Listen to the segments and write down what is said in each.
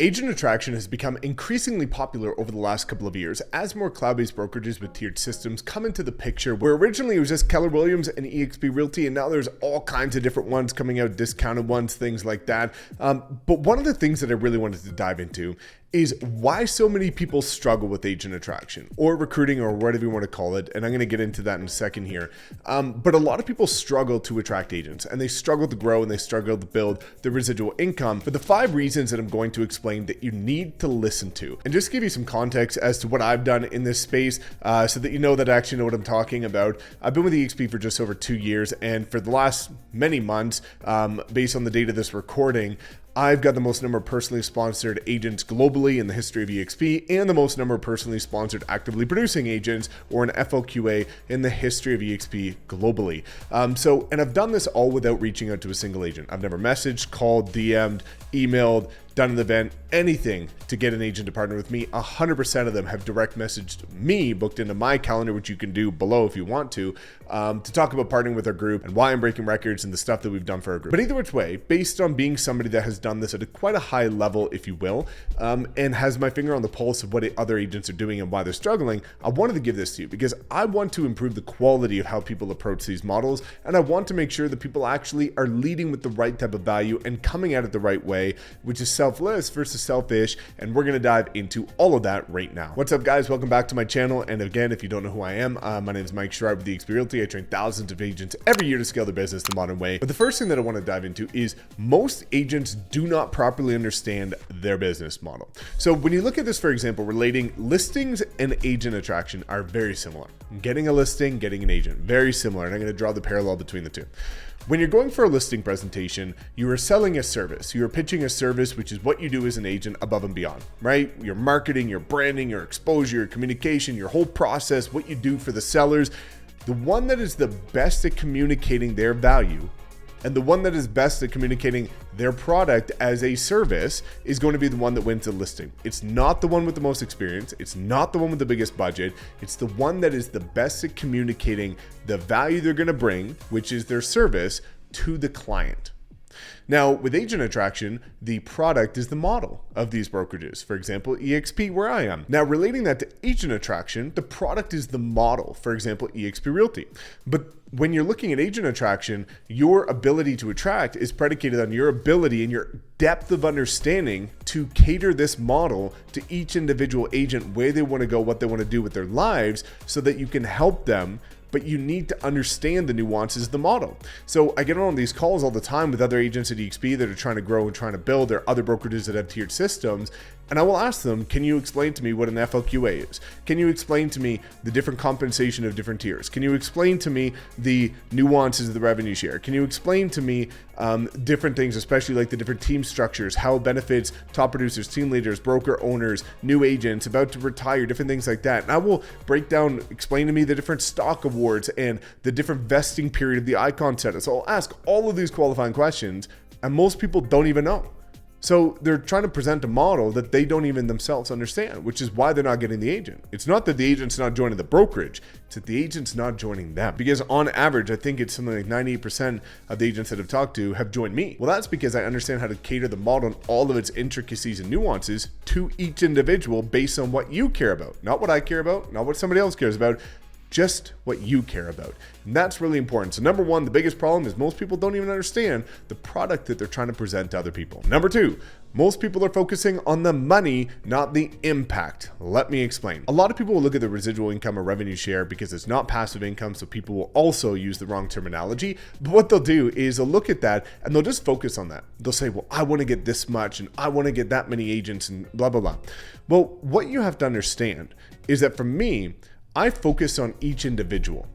Agent attraction has become increasingly popular over the last couple of years as more cloud-based brokerages with tiered systems come into the picture, where originally it was just Keller Williams and eXp Realty, and now there's all kinds of different ones coming out, discounted ones, things like that. But one of the things that I really wanted to dive into is why so many people struggle with agent attraction or recruiting or whatever you want to call it. And I'm going to get into that in a second here. But a lot of people struggle to attract agents, and they struggle to grow, and they struggle to build the residual income for the 5 reasons that I'm going to explain that you need to listen to. And just to give you some context as to what I've done in this space so that you know that I actually know what I'm talking about. I've been with eXp for just over 2 years, and for the last many months, based on the date of this recording, I've got the most number of personally sponsored agents globally in the history of eXp, and the most number of personally sponsored actively producing agents, or an FLQA, in the history of eXp globally. And I've done this all without reaching out to a single agent. I've never messaged, called, DM'd, emailed, done an event, anything to get an agent to partner with me. 100% of them have direct messaged me, booked into my calendar, which you can do below if you want to talk about partnering with our group and why I'm breaking records and the stuff that we've done for our group. But either which way, based on being somebody that has done this at quite a high level, if you will, and has my finger on the pulse of what other agents are doing and why they're struggling, I wanted to give this to you because I want to improve the quality of how people approach these models, and I want to make sure that people actually are leading with the right type of value and coming at it the right way, which is selfless versus selfish, and we're going to dive into all of that right now. What's up, guys? Welcome back to my channel. And again, if you don't know who I am, my name is Mike Sherrard with eXp Realty. I train thousands of agents every year to scale their business the modern way. But the first thing that I want to dive into is most agents do not properly understand their business model. So when you look at this, for example, relating listings and agent attraction are very similar. Getting a listing, getting an agent, very similar. And I'm going to draw the parallel between the two. When you're going for a listing presentation, you are selling a service. You are pitching a service, which is what you do as an agent above and beyond, right? Your marketing, your branding, your exposure, your communication, your whole process, what you do for the sellers. The one that is the best at communicating their value and the one that is best at communicating their product as a service is going to be the one that wins the listing. It's not the one with the most experience. It's not the one with the biggest budget. It's the one that is the best at communicating the value they're going to bring, which is their service, to the client. Now, with agent attraction, the product is the model of these brokerages. For example, eXp, where I am. Now, relating that to agent attraction, the product is the model. For example, eXp Realty. But when you're looking at agent attraction, your ability to attract is predicated on your ability and your depth of understanding to cater this model to each individual agent, where they want to go, what they want to do with their lives, so that you can help them. But you need to understand the nuances of the model. So I get on these calls all the time with other agents at eXp that are trying to grow and trying to build. There are other brokerages that have tiered systems. And I will ask them, can you explain to me what an FLQA is? Can you explain to me the different compensation of different tiers? Can you explain to me the nuances of the revenue share? Can you explain to me different things, especially like the different team structures, how it benefits top producers, team leaders, broker owners, new agents, about to retire, different things like that. And I will break down, explain to me the different stock awards and the different vesting period of the icon set. So I'll ask all of these qualifying questions, and most people don't even know. So they're trying to present a model that they don't even themselves understand, which is why they're not getting the agent. It's not that the agent's not joining the brokerage, it's that the agent's not joining them. Because on average, I think it's something like 98% of the agents that I've talked to have joined me. Well, that's because I understand how to cater the model and all of its intricacies and nuances to each individual based on what you care about. Not what I care about, not what somebody else cares about, just what you care about. And that's really important. So number one, the biggest problem is most people don't even understand the product that they're trying to present to other people. Number two, most people are focusing on the money, not the impact. Let me explain. A lot of people will look at the residual income or revenue share because it's not passive income, so people will also use the wrong terminology. But what they'll do is they'll look at that and they'll just focus on that. They'll say, well, I want to get this much and I want to get that many agents and blah, blah, blah. Well, what you have to understand is that for me, I focus on each individual.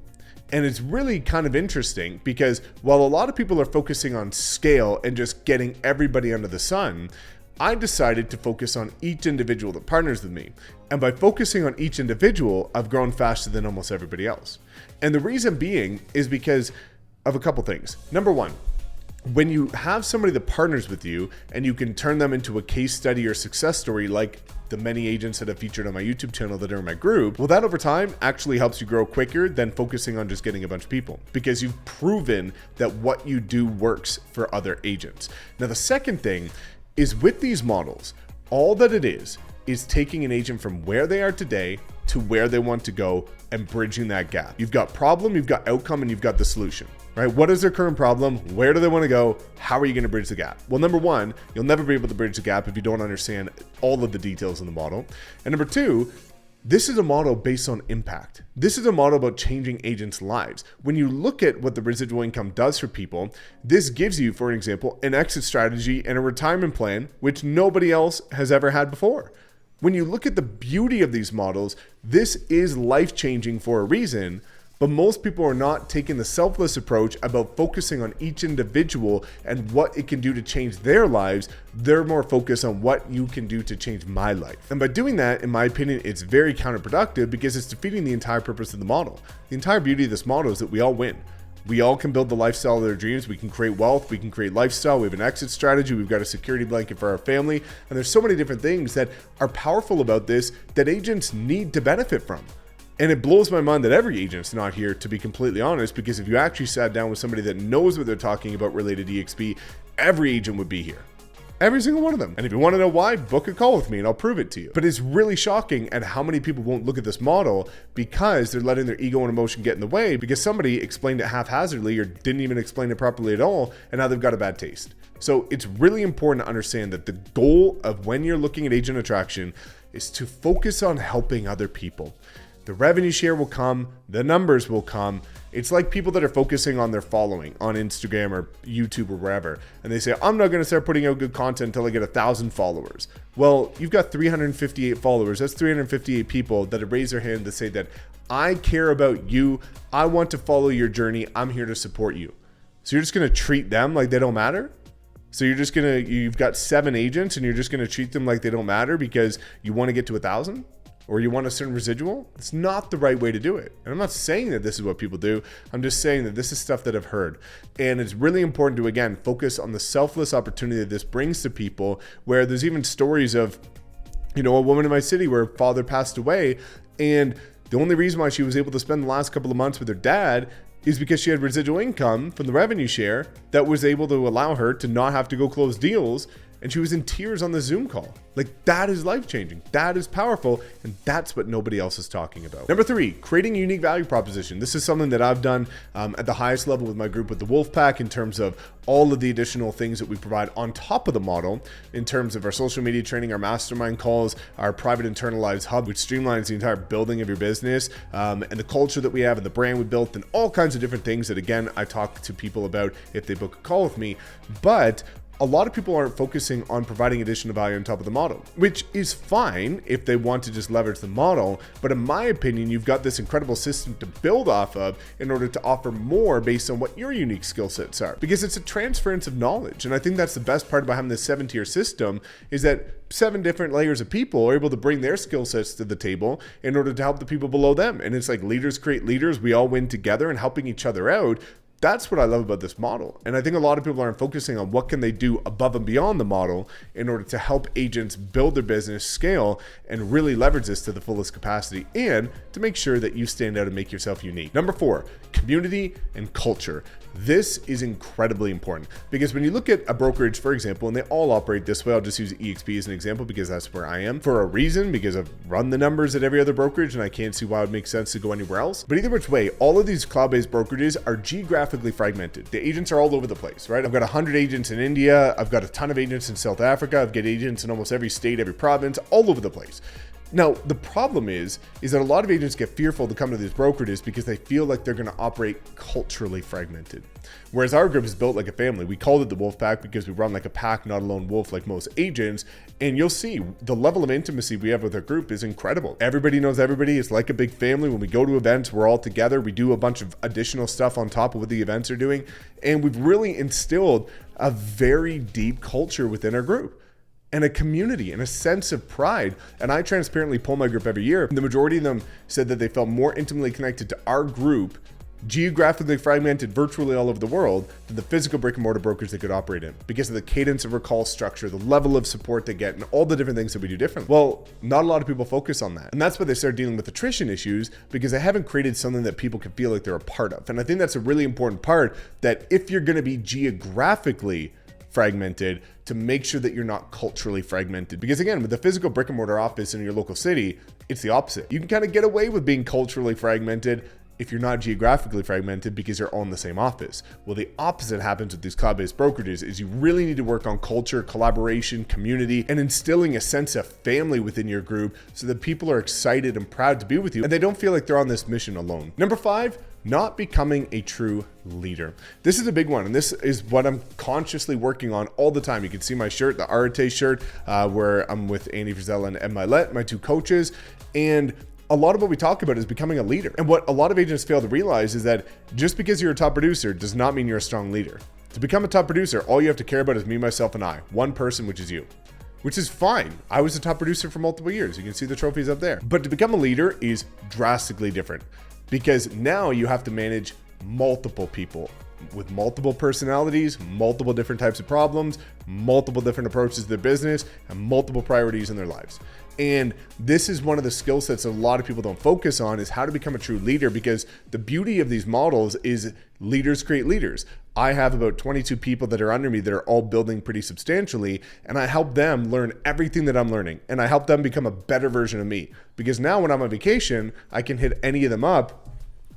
And it's really kind of interesting because while a lot of people are focusing on scale and just getting everybody under the sun, I decided to focus on each individual that partners with me. And by focusing on each individual, I've grown faster than almost everybody else. And the reason being is because of a couple things. Number one, when you have somebody that partners with you and you can turn them into a case study or success story like the many agents that have featured on my YouTube channel that are in my group, well, that over time actually helps you grow quicker than focusing on just getting a bunch of people, because you've proven that what you do works for other agents. Now, the second thing is with these models, All that it is taking an agent from where they are today to where they want to go and bridging that gap. You've got problem, you've got outcome, and you've got the solution, right? What is their current problem? Where do they want to go? How are you going to bridge the gap? Well, number one, you'll never be able to bridge the gap if you don't understand all of the details in the model. And number two, this is a model based on impact. This is a model about changing agents' lives. When you look at what the residual income does for people, this gives you, for example, an exit strategy and a retirement plan, which nobody else has ever had before. When you look at the beauty of these models, this is life-changing for a reason, but most people are not taking the selfless approach about focusing on each individual and what it can do to change their lives. They're more focused on what you can do to change my life. And by doing that, in my opinion, it's very counterproductive because it's defeating the entire purpose of the model. The entire beauty of this model is that we all win. We all can build the lifestyle of their dreams. We can create wealth. We can create lifestyle. We have an exit strategy. We've got a security blanket for our family. And there's so many different things that are powerful about this that agents need to benefit from. And it blows my mind that every agent's not here, to be completely honest, because if you actually sat down with somebody that knows what they're talking about related to EXP, every agent would be here. Every single one of them. And if you want to know why, book a call with me and I'll prove it to you. But it's really shocking at how many people won't look at this model because they're letting their ego and emotion get in the way because somebody explained it haphazardly or didn't even explain it properly at all, and now they've got a bad taste. So it's really important to understand that the goal of when you're looking at agent attraction is to focus on helping other people. The revenue share will come, the numbers will come. It's like people that are focusing on their following on Instagram or YouTube or wherever. And they say, I'm not going to start putting out good content until I get 1,000 followers. Well, you've got 358 followers. That's 358 people that have raised their hand to say that I care about you. I want to follow your journey. I'm here to support you. So you're just going to treat them like they don't matter? So you've got 7 agents and you're just going to treat them like they don't matter because you want to get to 1,000? Or you want a certain residual? It's not the right way to do it. And I'm not saying that this is what people do. I'm just saying that this is stuff that I've heard. And it's really important to, again, focus on the selfless opportunity that this brings to people, where there's even stories of, a woman in my city where her father passed away. And the only reason why she was able to spend the last couple of months with her dad is because she had residual income from the revenue share that was able to allow her to not have to go close deals. And she was in tears on the Zoom call. Like, that is life-changing. That is powerful. And that's what nobody else is talking about. Number 3, creating a unique value proposition. This is something that I've done at the highest level with my group with the Wolfpack in terms of all of the additional things that we provide on top of the model in terms of our social media training, our mastermind calls, our private internalized hub, which streamlines the entire building of your business, and the culture that we have and the brand we built and all kinds of different things that, again, I talk to people about if they book a call with me. But a lot of people aren't focusing on providing additional value on top of the model, which is fine if they want to just leverage the model. But in my opinion, you've got this incredible system to build off of in order to offer more based on what your unique skill sets are, because it's a transference of knowledge. And I think that's the best part about having this 7-tier system is that 7 different layers of people are able to bring their skill sets to the table in order to help the people below them. And it's like leaders create leaders. We all win together and helping each other out. That's what I love about this model. And I think a lot of people aren't focusing on what can they do above and beyond the model in order to help agents build their business, scale, and really leverage this to the fullest capacity and to make sure that you stand out and make yourself unique. Number 4, community and culture. This is incredibly important because when you look at a brokerage, for example, and they all operate this way, I'll just use EXP as an example because that's where I am for a reason, because I've run the numbers at every other brokerage and I can't see why it would make sense to go anywhere else. But either which way, all of these cloud-based brokerages are geographically fragmented. The agents are all over the place, right? I've got 100 agents in India. I've got a ton of agents in South Africa. I've got agents in almost every state, every province, all over the place. Now, the problem is that a lot of agents get fearful to come to these brokerages because they feel like they're going to operate culturally fragmented. Whereas our group is built like a family. We called it the Wolf Pack because we run like a pack, not a lone wolf like most agents. And you'll see the level of intimacy we have with our group is incredible. Everybody knows everybody. It's like a big family. When we go to events, we're all together. We do a bunch of additional stuff on top of what the events are doing. And we've really instilled a very deep culture within our group and a community and a sense of pride. And I transparently poll my group every year. The majority of them said that they felt more intimately connected to our group, geographically fragmented virtually all over the world, than the physical brick and mortar brokers they could operate in because of the cadence of our call structure, the level of support they get, and all the different things that we do differently. Well, not a lot of people focus on that. And that's why they start dealing with attrition issues, because they haven't created something that people can feel like they're a part of. And I think that's a really important part, that if you're going to be geographically fragmented to make sure that you're not culturally fragmented. Because again, with the physical brick and mortar office in your local city, it's the opposite. You can kind of get away with being culturally fragmented if you're not geographically fragmented because you're all in the same office. Well, the opposite happens with these cloud-based brokerages is you really need to work on culture, collaboration, community, and instilling a sense of family within your group so that people are excited and proud to be with you and they don't feel like they're on this mission alone. Number 5, not becoming a true leader. This is a big one, and this is what I'm consciously working on all the time. You can see my shirt, the Realtor shirt, where I'm with Andy Frizella and Ed Milet, my 2 coaches, and a lot of what we talk about is becoming a leader. And what a lot of agents fail to realize is that just because you're a top producer does not mean you're a strong leader. To become a top producer, all you have to care about is me, myself, and I. One person, which is you. Which is fine. I was a top producer for multiple years. You can see the trophies up there. But to become a leader is drastically different because now you have to manage multiple people with multiple personalities, multiple different types of problems, multiple different approaches to their business, and multiple priorities in their lives. And this is one of the skill sets that a lot of people don't focus on is how to become a true leader, because the beauty of these models is leaders create leaders. I have about 22 people that are under me that are all building pretty substantially, and I help them learn everything that I'm learning, and I help them become a better version of me. Because now when I'm on vacation, I can hit any of them up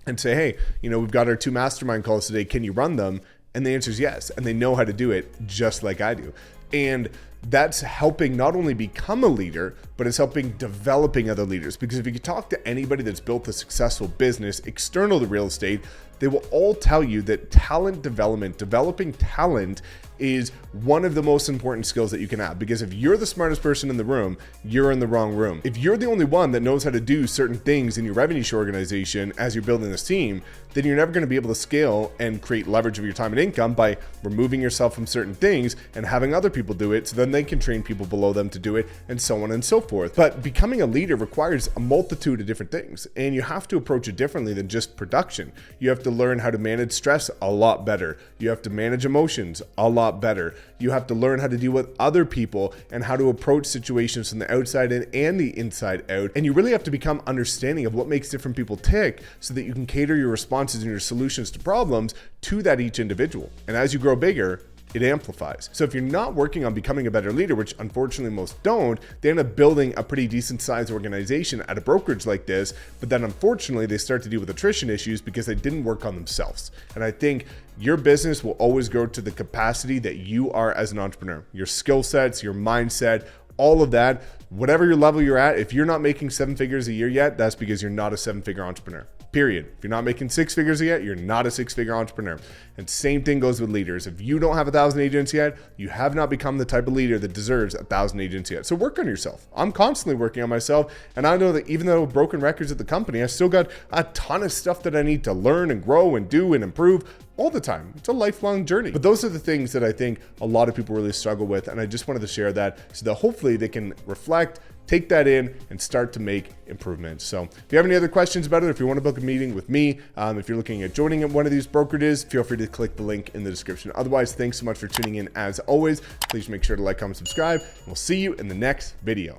and say, hey, we've got our 2 mastermind calls today. Can you run them? And the answer is yes. And they know how to do it just like I do. And that's helping not only become a leader, but it's helping developing other leaders. Because if you talk to anybody that's built a successful business external to real estate, they will all tell you that talent development, developing talent is one of the most important skills that you can have. Because if you're the smartest person in the room, you're in the wrong room. If you're the only one that knows how to do certain things in your revenue share organization as you're building this team, then you're never going to be able to scale and create leverage of your time and income by removing yourself from certain things and having other people do it so then they can train people below them to do it, and so on and so forth. But becoming a leader requires a multitude of different things, and you have to approach it differently than just production. You have to learn how to manage stress a lot better. You have to manage emotions a lot better. You have to learn how to deal with other people and how to approach situations from the outside in and the inside out. And you really have to become understanding of what makes different people tick so that you can cater your responses and your solutions to problems to that each individual. And as you grow bigger, it amplifies. So if you're not working on becoming a better leader, which unfortunately most don't, they end up building a pretty decent sized organization at a brokerage like this, but then unfortunately they start to deal with attrition issues because they didn't work on themselves. And I think your business will always grow to the capacity that you are as an entrepreneur. Your skill sets, your mindset, all of that, whatever your level you're at, if you're not making 7 figures a year yet, that's because you're not a 7-figure entrepreneur. Period. If you're not making 6 figures yet, you're not a 6-figure entrepreneur. And same thing goes with leaders. If you don't have 1,000 agents yet, you have not become the type of leader that deserves 1,000 agents yet. So work on yourself. I'm constantly working on myself. And I know that even though broken records at the company, I still got a ton of stuff that I need to learn and grow and do and improve all the time. It's a lifelong journey. But those are the things that I think a lot of people really struggle with. And I just wanted to share that so that hopefully they can reflect, take that in, and start to make improvements. So if you have any other questions about it, if you want to book a meeting with me, if you're looking at joining at one of these brokerages, feel free to click the link in the description. Otherwise, thanks so much for tuning in as always. Please make sure to like, comment, subscribe, and we'll see you in the next video.